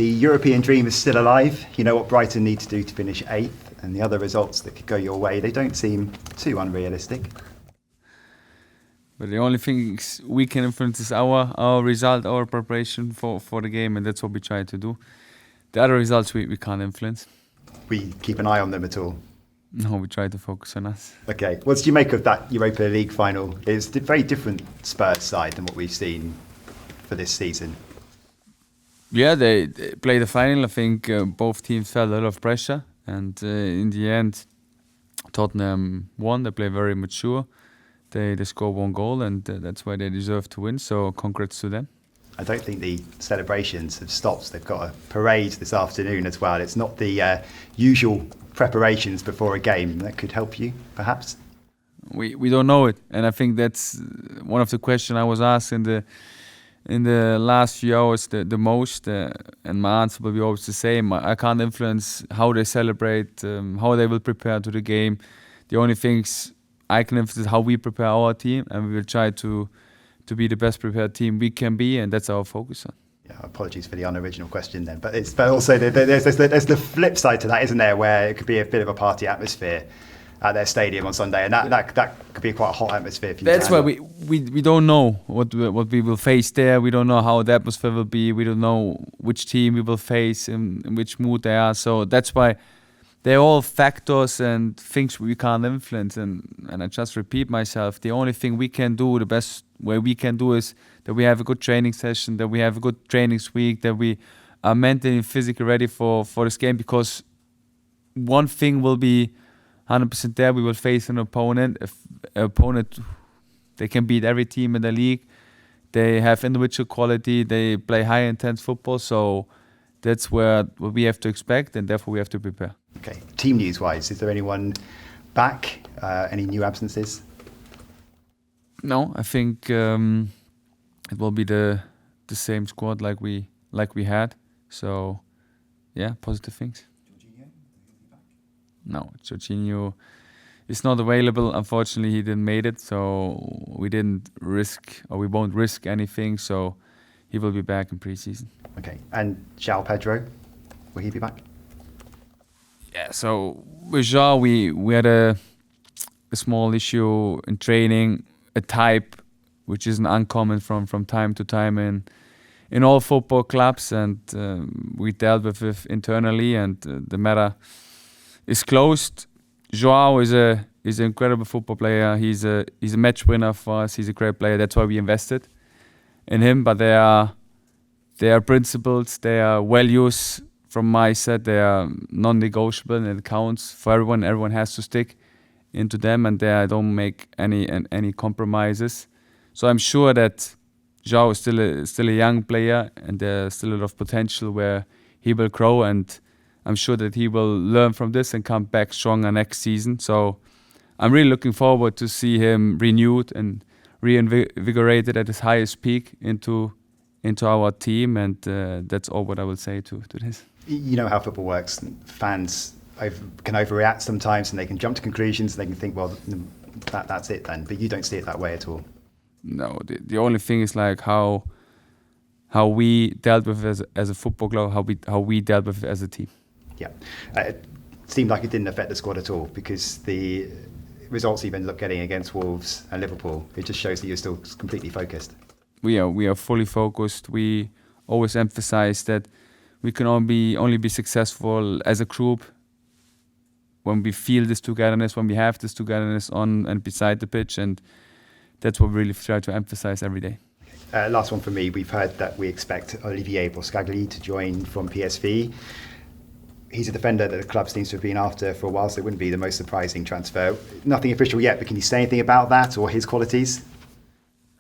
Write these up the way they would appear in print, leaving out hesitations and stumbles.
The European dream is still alive. You know what Brighton need to do to finish 8th, and the other results that could go your way, they don't seem too unrealistic. But the only thing we can influence is our result, our preparation for the game, and that's what we try to do. The other results we can't influence. We keep an eye on them at all? No, we try to focus on us. Okay. What did you make of that Europa League final? It's a very different Spurs side than what we've seen for this season. Yeah, they played the final. I think both teams felt a lot of pressure, and in the end, Tottenham won. They play very mature. They score 1 goal, and that's why they deserve to win. So congrats to them. I don't think the celebrations have stopped. They've got a parade this afternoon as well. It's not the usual preparations before a game. That could help you, perhaps? We don't know it, and I think that's one of the questions I was asked in the last few hours the most, and my answer will be always the same. I can't influence how they celebrate, how they will prepare to the game. The only things I can influence is how we prepare our team, and we will try to be the best prepared team we can be, and that's our focus on. Yeah, apologies for the unoriginal question then, but also there's the flip side to that, isn't there, where it could be a bit of a party atmosphere at their stadium on Sunday, and that could be quite a hot atmosphere. That's why we don't know what we will face there. We don't know how the atmosphere will be. We don't know which team we will face, in which mood they are. So that's why they're all factors and things we can't influence. And I just repeat myself, the only thing we can do, the best way we can do, is that we have a good training session, that we have a good trainings week, that we are mentally and physically ready for this game, because one thing will be 100% there. We will face an opponent. They can beat every team in the league. They have individual quality. They play high intense football. So that's what we have to expect, and therefore we have to prepare. Okay. Team news wise, is there anyone back? Any new absences? No, I think it will be the same squad like we had. So yeah, positive things. No, Georginio is not available. Unfortunately, he didn't make it, so we won't risk anything. So he will be back in pre-season. Okay, and João Pedro, will he be back? Yeah. So with João, we had a small issue in training, a type which isn't uncommon from time to time in all football clubs, and we dealt with it internally, and the matter is closed. João is an incredible football player. He's a match winner for us. He's a great player. That's why we invested in him. But there are principles, there are values from my side. They are non-negotiable, and it counts for everyone. Everyone has to stick into them, and there I don't make any compromises. So I'm sure that João is still a young player, and there's still a lot of potential where he will grow, and I'm sure that he will learn from this and come back stronger next season. So I'm really looking forward to see him renewed and reinvigorated at his highest peak into our team, and that's all what I will say to this. You know how football works. Fans can overreact sometimes, and they can jump to conclusions. They can think, well, that's it then. But you don't see it that way at all. No, the only thing is like how we dealt with it as a football club, how we dealt with it as a team. Yeah, it seemed like it didn't affect the squad at all, because the results you've ended up getting against Wolves and Liverpool, it just shows that you're still completely focused. We are fully focused. We always emphasize that we can only be successful as a group when we feel this togetherness, when we have this togetherness on and beside the pitch, and that's what we really try to emphasize every day. Last one for me. We've heard that we expect Olivier Boscagli to join from PSV. He's a defender that the club seems to have been after for a while, so it wouldn't be the most surprising transfer. Nothing official yet, but can you say anything about that or his qualities?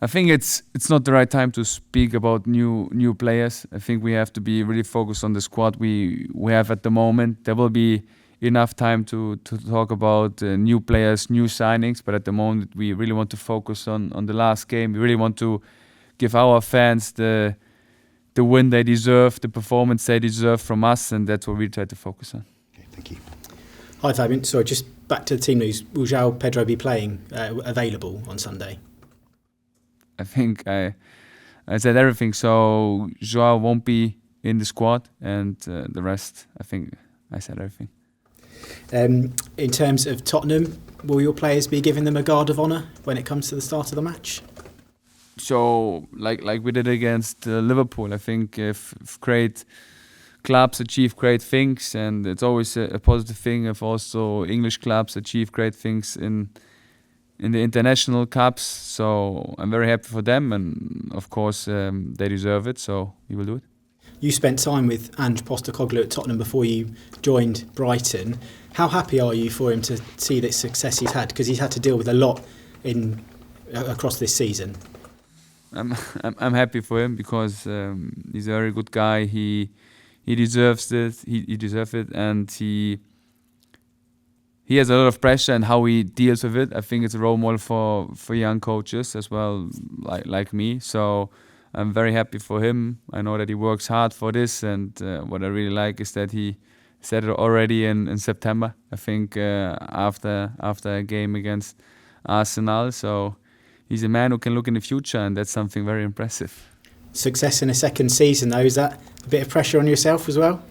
I think it's not the right time to speak about new players. I think we have to be really focused on the squad we have at the moment. There will be enough time to talk about new players, new signings, but at the moment we really want to focus on the last game. We really want to give our fans the win they deserve, the performance they deserve from us, and that's what we try to focus on. Okay, thank you. Hi Fabian, sorry, just back to the team news. Will João Pedro be playing available on Sunday? I think I said everything. So João won't be in the squad, and the rest, I think I said everything. In terms of Tottenham, will your players be giving them a guard of honour when it comes to the start of the match? So, like we did against Liverpool, I think if great clubs achieve great things, and it's always a positive thing if also English clubs achieve great things in the international cups. So I'm very happy for them, and of course they deserve it, so we will do it. You spent time with Ange Postecoglou at Tottenham before you joined Brighton. How happy are you for him to see the success he's had? Because he's had to deal with a lot across this season. I'm happy for him because he's a very good guy. He deserves this. He deserves it, and he has a lot of pressure and how he deals with it. I think it's a role model for young coaches as well, like me. So I'm very happy for him. I know that he works hard for this, and what I really like is that he said it already in September. I think after a game against Arsenal. So he's a man who can look in the future, and that's something very impressive. Success in a second season, though, is that a bit of pressure on yourself as well?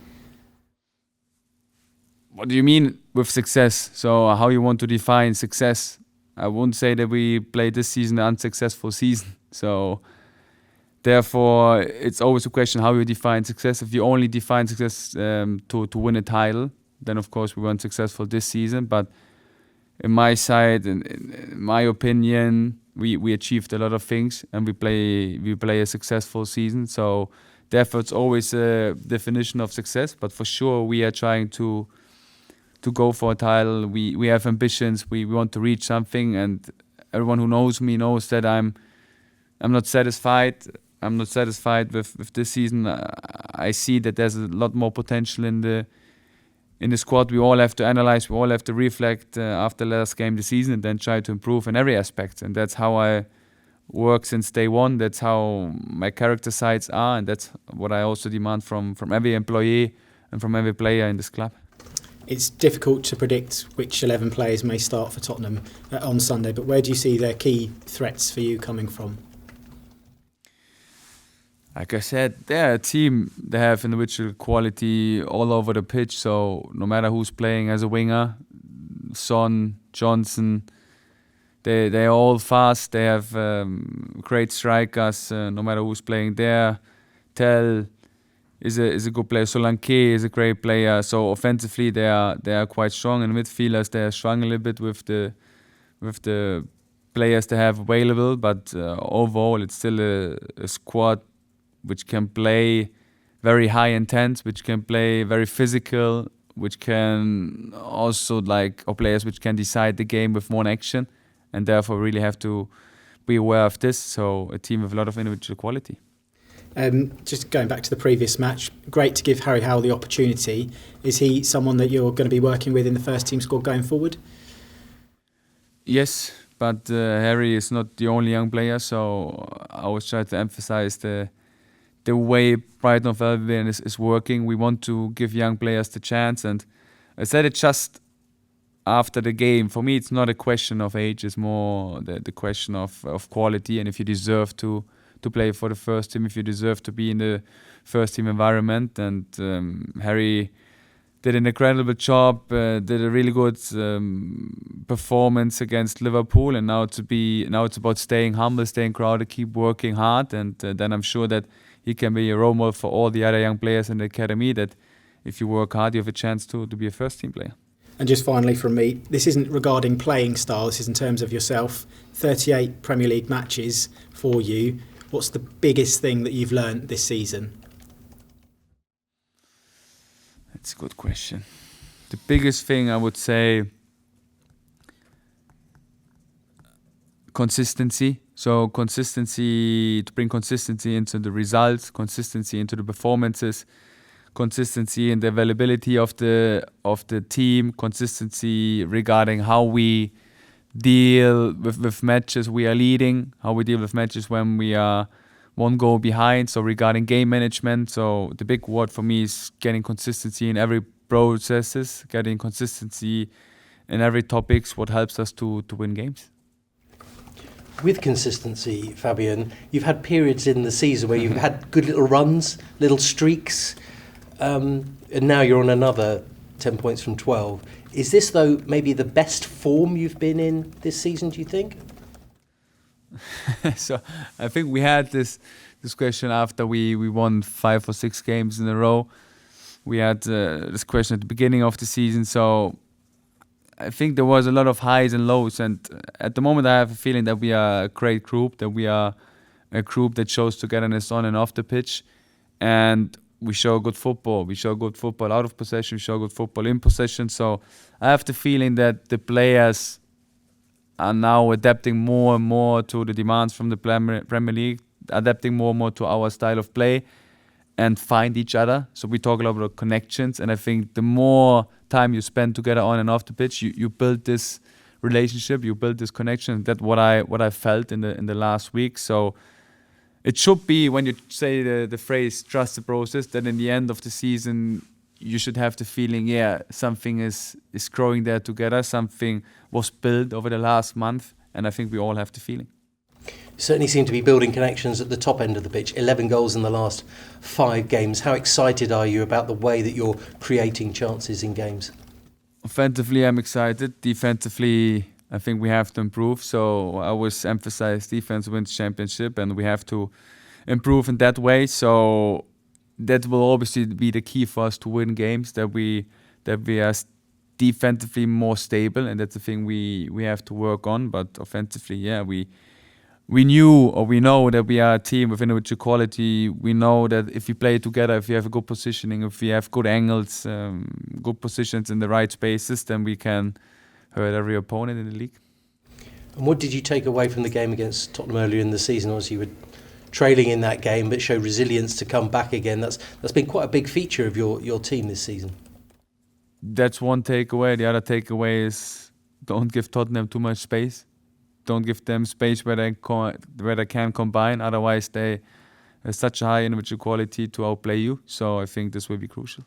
What do you mean with success? So how you want to define success? I wouldn't say that we played this season an unsuccessful season. So therefore, it's always a question how you define success. If you only define success to win a title, then of course we weren't successful this season. But in my side, in my opinion, we achieved a lot of things, and we play a successful season. So therefore, it's always a definition of success. But for sure, we are trying to go for a title. We have ambitions. We want to reach something, and everyone who knows me knows that I'm not satisfied. I'm not satisfied with this season. I see that there's a lot more potential in the squad. We all have to analyze. We all have to reflect after last game this season, and then try to improve in every aspect. And that's how I work since day one. That's how my character sides are, and that's what I also demand from every employee and from every player in this club. It's difficult to predict which 11 players may start for Tottenham on Sunday, but where do you see their key threats for you coming from? Like I said, they're a team. They have individual quality all over the pitch, so no matter who's playing as a winger, Son, Johnson, they're all fast. They have great strikers, no matter who's playing there. Tell is a good player. Solanke is a great player. So offensively, they are quite strong. And midfielders, they are strong a little bit with the players they have available. But overall, it's still a squad which can play very high intense, which can play very physical, which can also or players which can decide the game with one action, and therefore really have to be aware of this. So a team with a lot of individual quality. Just going back to the previous match, great to give Harry Howell the opportunity. Is he someone that you're going to be working with in the first team squad going forward? Yes, but Harry is not the only young player, so I always try to emphasize the way Brighton of Albion is working. We want to give young players the chance, and I said it just after the game. For me, it's not a question of age, it's more the question of quality, and if you deserve to play for the first team, if you deserve to be in the first team environment. And Harry did an incredible job, did a really good performance against Liverpool, and now it's about staying humble, staying grounded, keep working hard, and then I'm sure that he can be a role model for all the other young players in the academy, that if you work hard, you have a chance to be a first team player. And just finally from me, this isn't regarding playing style, this is in terms of yourself. 38 Premier League matches for you. What's the biggest thing that you've learned this season? That's a good question. The biggest thing I would say, consistency. So consistency, to bring consistency into the results, consistency into the performances, consistency in the availability of the team, consistency regarding how we deal with matches we are leading, how we deal with matches when we are one goal behind. So regarding game management, so the big word for me is getting consistency in every processes, getting consistency in every topics, what helps us to win games. With consistency, Fabian, you've had periods in the season where you've had good little runs, little streaks, and now you're on another 10 points from 12. Is this, though, maybe the best form you've been in this season, do you think? So I think we had this question after we won 5 or 6 games in a row. We had this question at the beginning of the season. So I think there was a lot of highs and lows. And at the moment, I have a feeling that we are a great group, that we are a group that shows togetherness on and off the pitch. And we show good football. We show good football out of possession. We show good football in possession. So I have the feeling that the players are now adapting more and more to the demands from the Premier League, adapting more and more to our style of play, and find each other. So we talk a lot about connections, and I think the more time you spend together on and off the pitch, you build this relationship, you build this connection. That's what I felt in the last week. So it should be, when you say the phrase "trust the process," that in the end of the season you should have the feeling, something is growing there together. Something was built over the last month, and I think we all have the feeling. You certainly seem to be building connections at the top end of the pitch. 11 goals in the last 5 games. How excited are you about the way that you're creating chances in games? Offensively, I'm excited. Defensively, I think we have to improve. So I always emphasize defense wins championship, and we have to improve in that way. So that will obviously be the key for us to win games, that we are defensively more stable, and that's the thing we have to work on. But offensively, we knew, or we know, that we are a team with individual quality. We know that if we play together, if we have a good positioning, if we have good angles, good positions in the right spaces, then we can hurt every opponent in the league. And what did you take away from the game against Tottenham earlier in the season? Obviously, you were trailing in that game, but show resilience to come back again. That's been quite a big feature of your team this season. That's one takeaway. The other takeaway is, don't give Tottenham too much space. Don't give them space where they can combine. Otherwise, they have such a high individual quality to outplay you. So I think this will be crucial.